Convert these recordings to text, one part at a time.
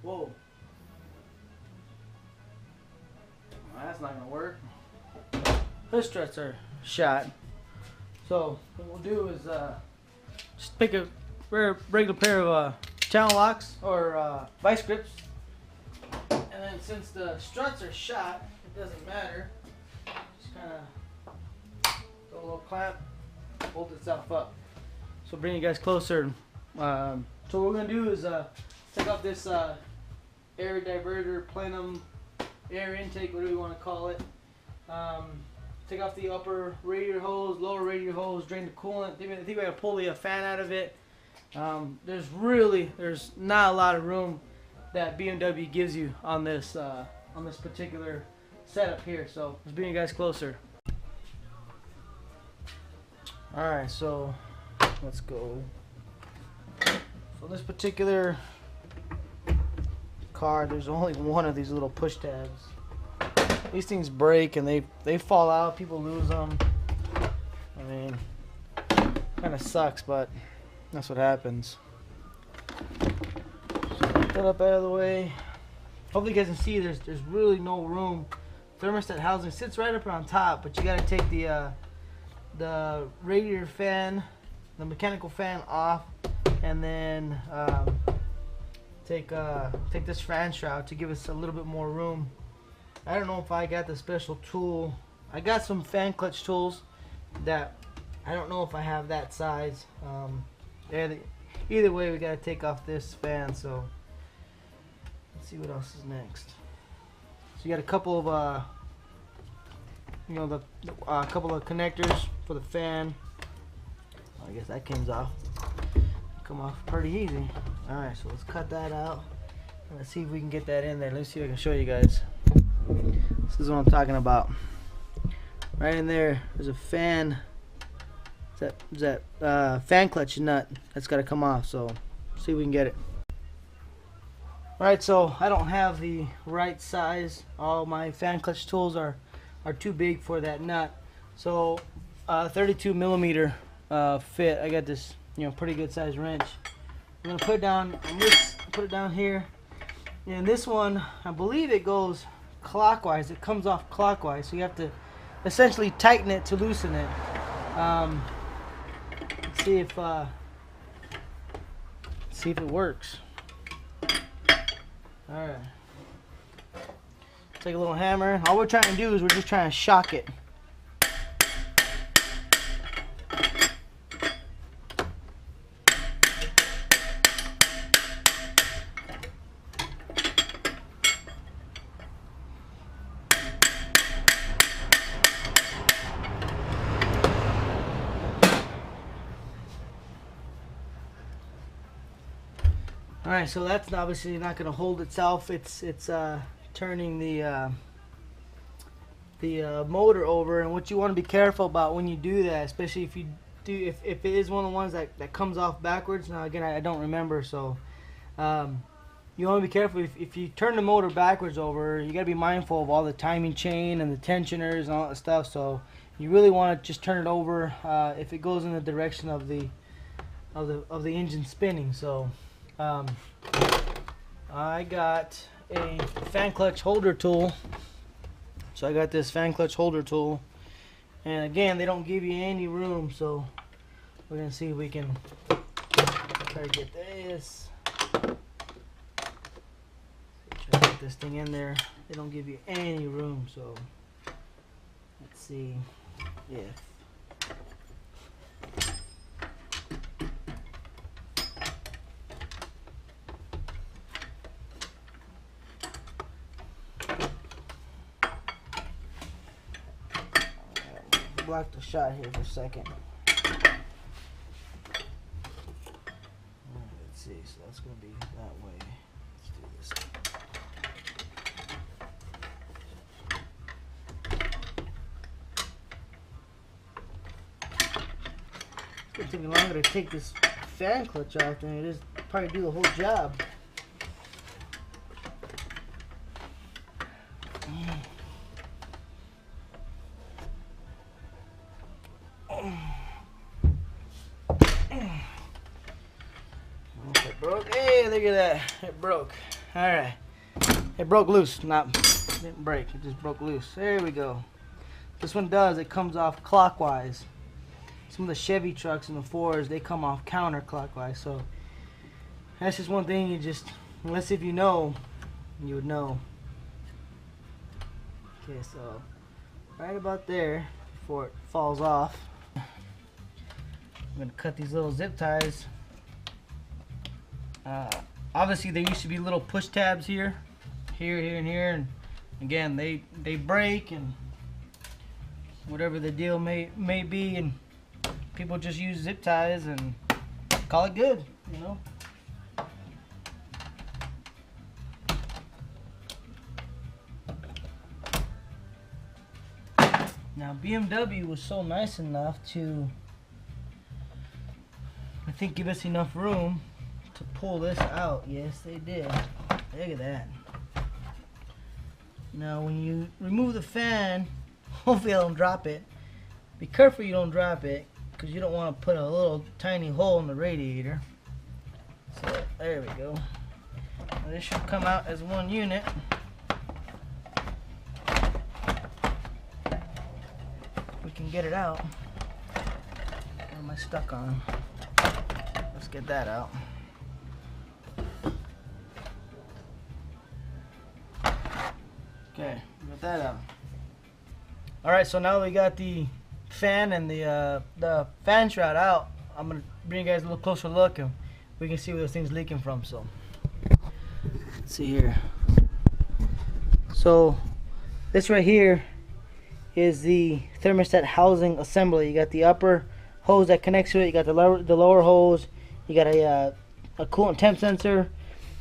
Whoa. Well, that's not gonna work. Those struts are shot. So what we'll do is just pick a regular pair of channel locks or vice grips, and then since the struts are shot, it doesn't matter. Just kind of throw a little clamp, hold itself up. So bring you guys closer. So what we're gonna do is take off this air diverter, plenum, air intake, whatever you want to call it. Take off the upper radiator hose, lower radiator hose, drain the coolant. I think we gotta pull the fan out of it. There's not a lot of room that BMW gives you on this particular setup here. So let's bring you guys closer. All right, so let's go. So this particular car, there's only one of these little push tabs. These things break and they fall out. People lose them. I mean, kind of sucks, but that's what happens. So put that up out of the way. Hopefully you guys can see there's really no room. Thermostat housing sits right up on top, but you got to take the radiator fan, the mechanical fan off, and then take this fan shroud to give us a little bit more room. I don't know if I got the special tool. I got some fan clutch tools that I don't know if I have that size. Either way, we got to take off this fan. So let's see what else is next. So you got a couple of couple of connectors for the fan. I guess that comes off. Come off pretty easy. All right, so let's cut that out. Let's see if we can get that in there. Let's see if I can show you guys. This is what I'm talking about. Right in there, there's a fan. That fan clutch nut that's got to come off. So see if we can get it. All right, so I don't have the right size. All my fan clutch tools are too big for that nut. So 32 millimeter fit. I got this, pretty good size wrench. I'm gonna put it down on this. Put it down here. And this one, I believe it goes clockwise. It comes off clockwise, so you have to essentially tighten it to loosen it. Let's see if it works. All right. Take a little hammer. All we're trying to do is we're just trying to shock it. All right, so that's obviously not going to hold itself. It's turning the motor over, and what you want to be careful about when you do that, especially if it is one of the ones that comes off backwards. Now again, I don't remember, so you want to be careful. If you turn the motor backwards over, you got to be mindful of all the timing chain and the tensioners and all that stuff. So you really want to just turn it over if it goes in the direction of the engine spinning. So I got a fan clutch holder tool. So I got this fan clutch holder tool, and again, they don't give you any room, so we're gonna see if we can try to get this. Try to get this thing in there. They don't give you any room, so let's see if. Block the shot here for a second. Let's see, so that's going to be that way. Let's do this. It's going to take me longer to take this fan clutch off than it is to probably do the whole job. It broke. Hey, look at that. It broke. Alright. It broke loose. Didn't break. It just broke loose. There we go. This one does. It comes off clockwise. Some of the Chevy trucks and the Fords, they come off counterclockwise. So that's just one thing you just, unless if you know, you would know. Okay, so right about there before it falls off, I'm going to cut these little zip ties. Obviously there used to be little push tabs here, and here, and again they break and whatever the deal may be, and people just use zip ties and call it good, you know. Now BMW was so nice enough to, I think, give us enough room to pull this out. Yes, they did. Look at that. Now when you remove the fan, hopefully I don't drop it. Be careful you don't drop it, because you don't want to put a little tiny hole in the radiator. So there we go. Now, this should come out as one unit. We can get it out. What am I stuck on? Let's get that out. Okay, got that out. Alright, so now we got the fan and the fan shroud out. I'm gonna bring you guys a little closer look and we can see where this thing's leaking from. So let's see here. So this right here is the thermostat housing assembly. You got the upper hose that connects to it, you got the lower hose, you got a coolant temp sensor.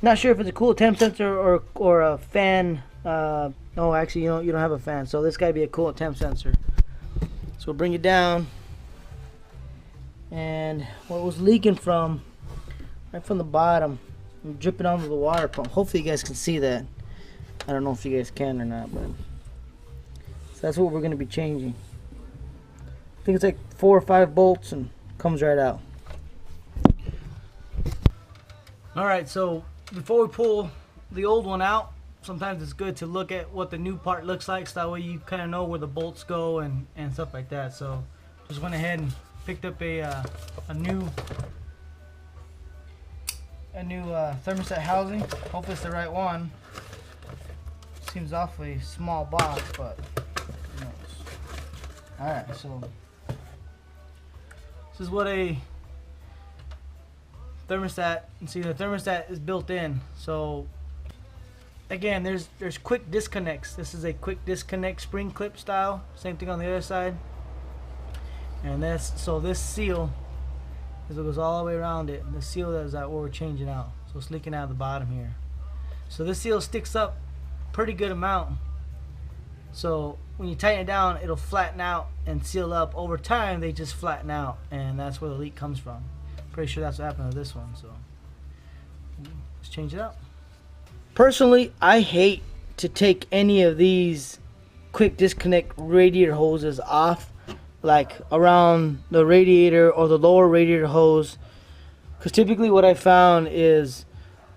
Not sure if it's a coolant temp sensor or a fan. No, actually you don't have a fan, so this gotta be a coolant temp sensor. So we'll bring it down, and what was leaking from, right from the bottom, and dripping onto the water pump. Hopefully you guys can see that. I don't know if you guys can or not, but so that's what we're going to be changing. I think it's like 4 or 5 bolts and comes right out. Alright, so before we pull the old one out, sometimes it's good to look at what the new part looks like, so that way you kind of know where the bolts go and stuff like that. So just went ahead and picked up a new thermostat housing. Hopefully it's the right one. Seems awfully small box, but who knows. Alright, so this is what a thermostat, and see the thermostat is built in. So again, there's quick disconnects. This is a quick disconnect spring clip style. Same thing on the other side. And so this seal is what goes all the way around it. And the seal is what we're changing out. So it's leaking out of the bottom here. So this seal sticks up pretty good amount. So when you tighten it down, it'll flatten out and seal up. Over time, they just flatten out, and that's where the leak comes from. Pretty sure that's what happened to this one. So let's change it out. Personally, I hate to take any of these quick disconnect radiator hoses off, like around the radiator or the lower radiator hose, because typically what I found is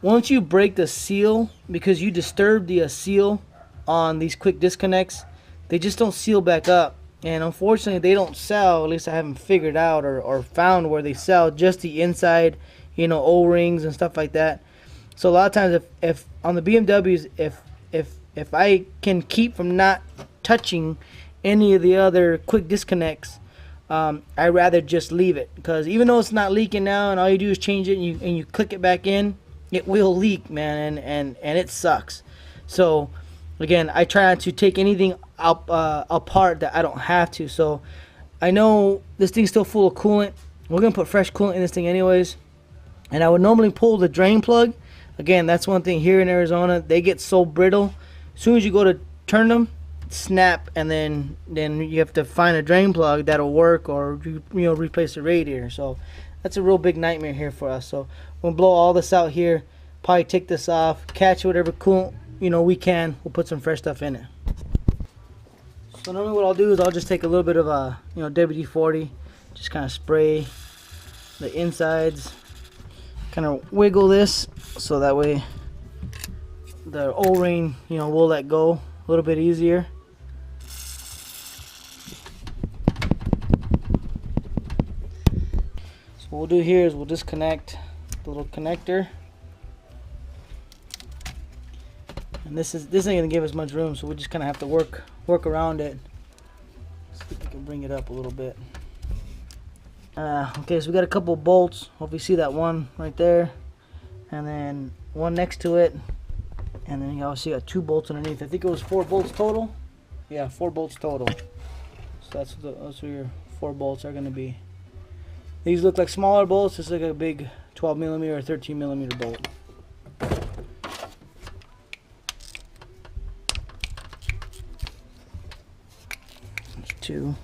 once you break the seal, because you disturb the seal on these quick disconnects, they just don't seal back up. And unfortunately they don't sell, at least I haven't figured out or found where they sell just the inside, you know, O-rings and stuff like that. So a lot of times, if on the BMWs, if I can keep from not touching any of the other quick disconnects, I'd rather just leave it, because even though it's not leaking now, and all you do is change it and you click it back in, it will leak, man, and it sucks. So again, I try not to take anything apart that I don't have to. So I know this thing's still full of coolant. We're gonna put fresh coolant in this thing anyways, and I would normally pull the drain plug. Again, that's one thing here in Arizona, they get so brittle. As soon as you go to turn them, snap, and then you have to find a drain plug that'll work, or replace the radiator. So that's a real big nightmare here for us. So we'll blow all this out here, probably take this off, catch whatever coolant we can. We'll put some fresh stuff in it. So normally what I'll do is I'll just take a little bit of WD-40, just kind of spray the insides, kind of wiggle this so that way the O-ring, you know, will let go a little bit easier. So what we'll do here is we'll disconnect the little connector. And this ain't gonna give us much room, so we just kind of have to work around it. See if we can bring it up a little bit. Okay, so we got a couple bolts. Hope you see that one right there, and then one next to it, and then you obviously got 2 bolts underneath. I think it was 4 bolts total. Yeah, 4 bolts total. So that's what your 4 bolts are going to be. These look like smaller bolts. This is like a big 12mm or 13mm bolt. There's 2.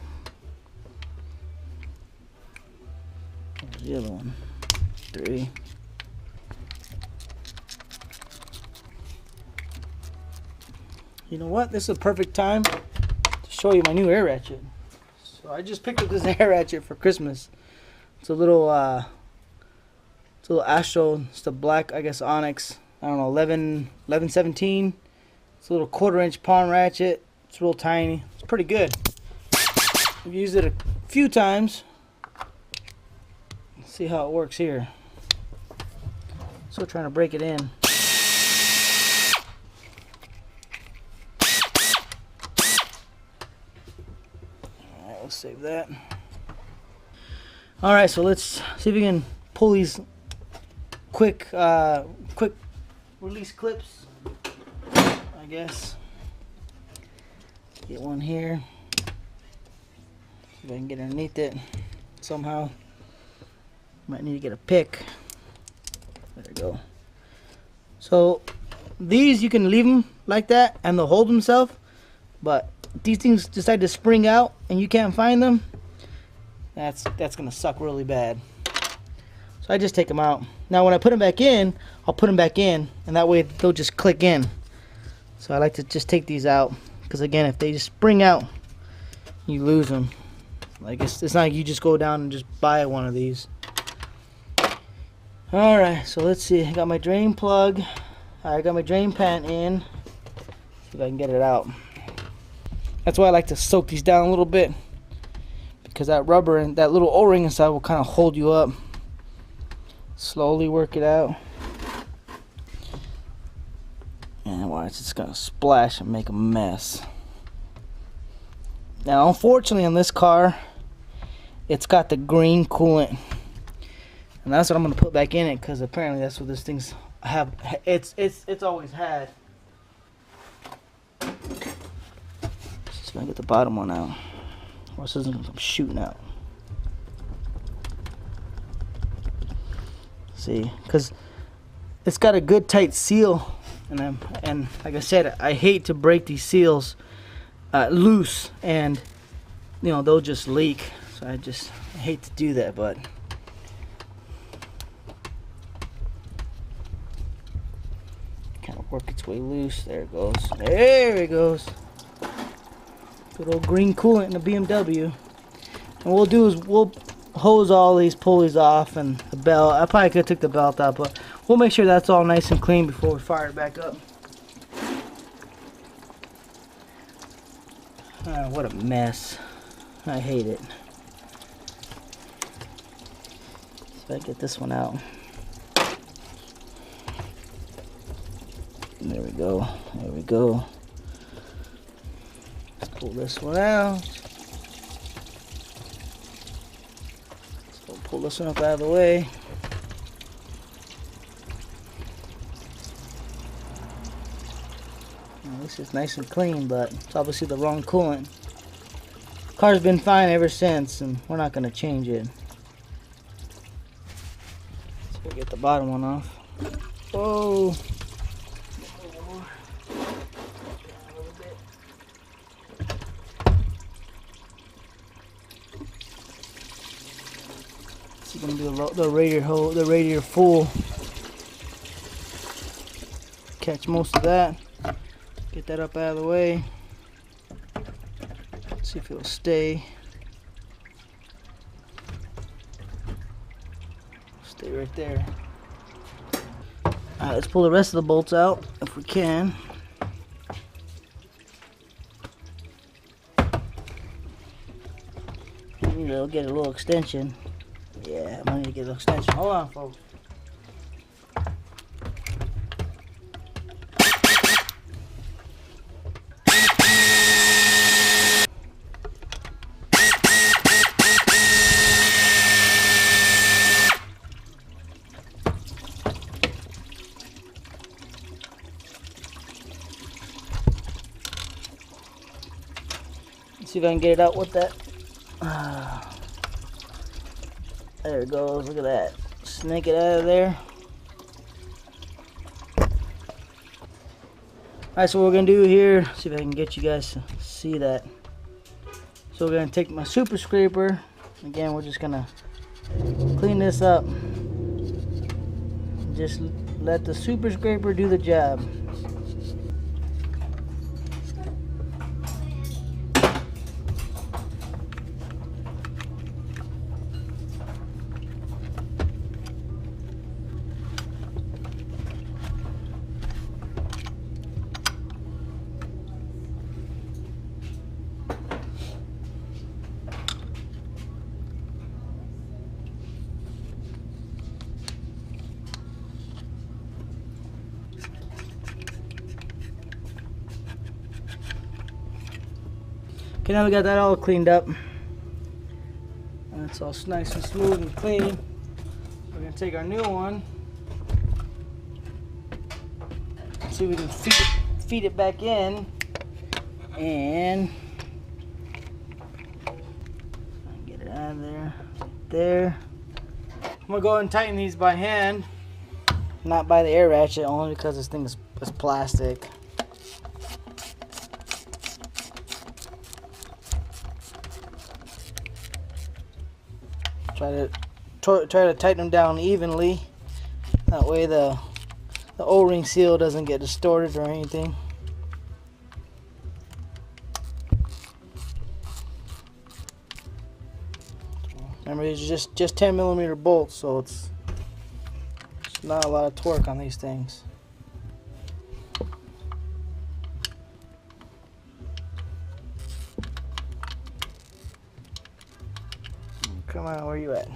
There's the other one. 3. You know what? This is a perfect time to show you my new air ratchet. So I just picked up this air ratchet for Christmas. It's a little Astro. It's the black, I guess, Onyx. I don't know, 1117. It's a little 1/4-inch palm ratchet. It's real tiny. It's pretty good. I've used it a few times. Let's see how it works here. Still trying to break it in. Alright, we'll save that. Alright, so let's see if we can pull these quick release clips, I guess. Get one here. See if I can get underneath it somehow. Might need to get a pick. There we go. So these, you can leave them like that and they'll hold themselves, but these things decide to spring out and you can't find them, that's gonna suck really bad. So I just take them out. Now when I put them back in, I'll put them back in, and that way they'll just click in. So I like to just take these out, because again, if they just spring out, you lose them. Like it's not like you just go down and just buy one of these. Alright, so let's see. I got my drain plug. I got my drain pan in. See if I can get it out. That's why I like to soak these down a little bit, because that rubber and that little O-ring inside will kind of hold you up. Slowly work it out. And watch, it's gonna splash and make a mess. Now, unfortunately, on this car, it's got the green coolant, and that's what I'm gonna put back in it, because apparently that's what this thing's have. It's always had. Just gonna get the bottom one out, or else it's gonna come shooting out. See, because it's got a good tight seal, and like I said, I hate to break these seals loose, and you know they'll just leak. So I hate to do that, but kind of work its way loose. There it goes. There it goes. Good old green coolant in the BMW. And what we'll do is we'll hose all these pulleys off and the belt. I probably could have took the belt out, but we'll make sure that's all nice and clean before we fire it back up. What a mess. I hate it. So I get this one out. There we go. There we go. Let's pull this one out. So pull this one up out of the way. Well, this is nice and clean, but it's obviously the wrong coolant. Car's been fine ever since, and we're not going to change it. So we'll get the bottom one off. Whoa! This is going to be the radiator full. Catch most of that. Get that up out of the way. See if it'll stay. Stay right there. Alright, let's pull the rest of the bolts out if we can. We'll get a little extension. Yeah, I'm gonna need to get a little extension. Hold on, folks. Let's see if I can get it out with that. There it goes. Look at that. Snake it out of there. Alright, so what we're going to do here, see if I can get you guys to see that. So we're going to take my super scraper. Again, we're just going to clean this up. Just let the super scraper do the job. Okay, now we got that all cleaned up. That's all nice and smooth and clean. We're gonna take our new one. See if we can feed it back in. And get it out of there. There. I'm gonna go ahead and tighten these by hand. Not by the air ratchet, only because this thing is plastic. Try to tighten them down evenly. That way the O-ring seal doesn't get distorted or anything. Remember, these are just 10mm bolts, so it's not a lot of torque on these things. Come on, where you at?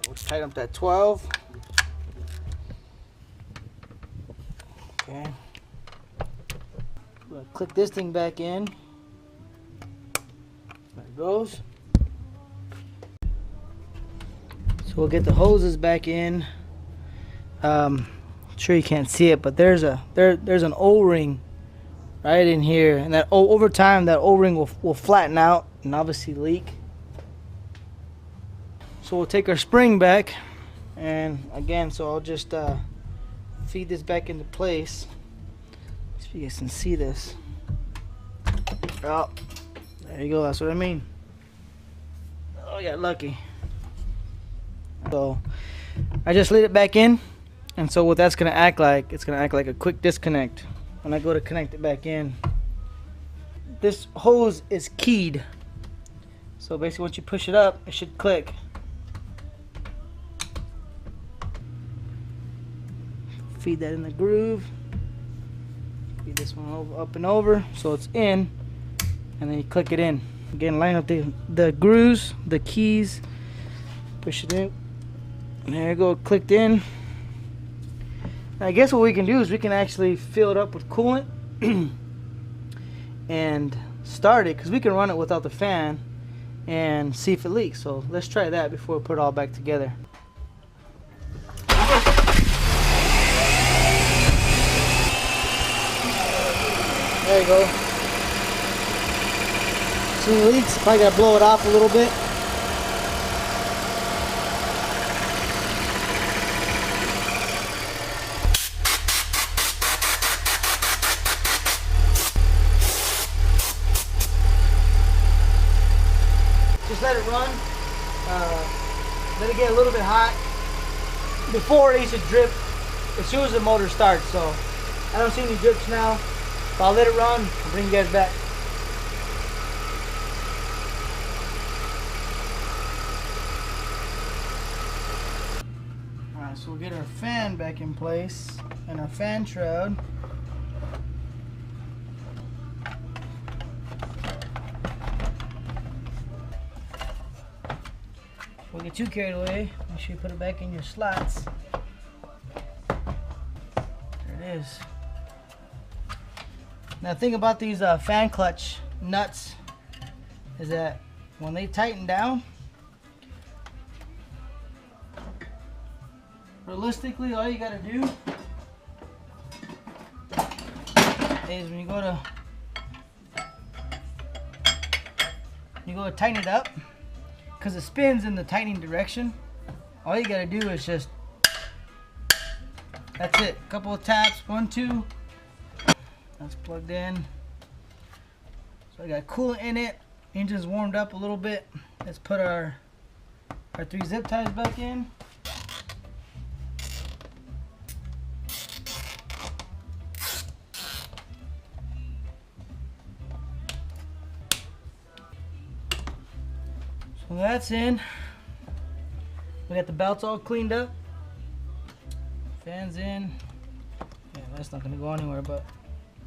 Let's tighten up that 12. Okay. We're gonna click this thing back in. There it goes. So we'll get the hoses back in. I'm sure you can't see it, but there's an O-ring right in here, and that over time that O-ring will flatten out and obviously leak. So we'll take our spring back, and again, so I'll just feed this back into place. See if you guys can see this. Oh, there you go. That's what I mean. Oh, I got lucky. So I just slid it back in, and so what that's gonna act like, it's gonna act like a quick disconnect. When I go to connect it back in, this hose is keyed, so basically once you push it up, it should click. Feed that in the groove, feed this one over, up and over, so it's in, and then you click it in. Again, line up the grooves, the keys, push it in, and there you go, clicked in. I guess what we can do is we can actually fill it up with coolant and start it, because we can run it without the fan and see if it leaks. So let's try that before we put it all back together. There you go. See the leaks? Probably gotta blow it off a little bit. Just let it run, let it get a little bit hot before it needs to drip as soon as the motor starts. So I don't see any drips now, so I'll let it run and bring you guys back. back in place and our fan shroud. Don't get too carried away. Make sure you put it back in your slots. There it is. Now the thing about these fan clutch nuts is that when they tighten down, realistically all you gotta do is when you go to tighten it up, because it spins in the tightening direction, all you gotta do is just, that's it, a couple of taps, 1, 2, that's plugged in. So I got coolant in it, engine's warmed up a little bit. Let's put our 3 zip ties back in. So that's in. We got the belts all cleaned up. Fans in. Yeah, that's not gonna go anywhere, but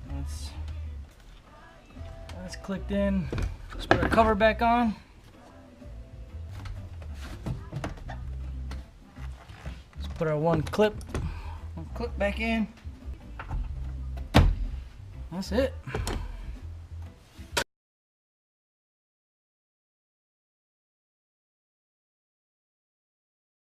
that's clicked in. Let's put our cover back on. Let's put our one clip back in. That's it.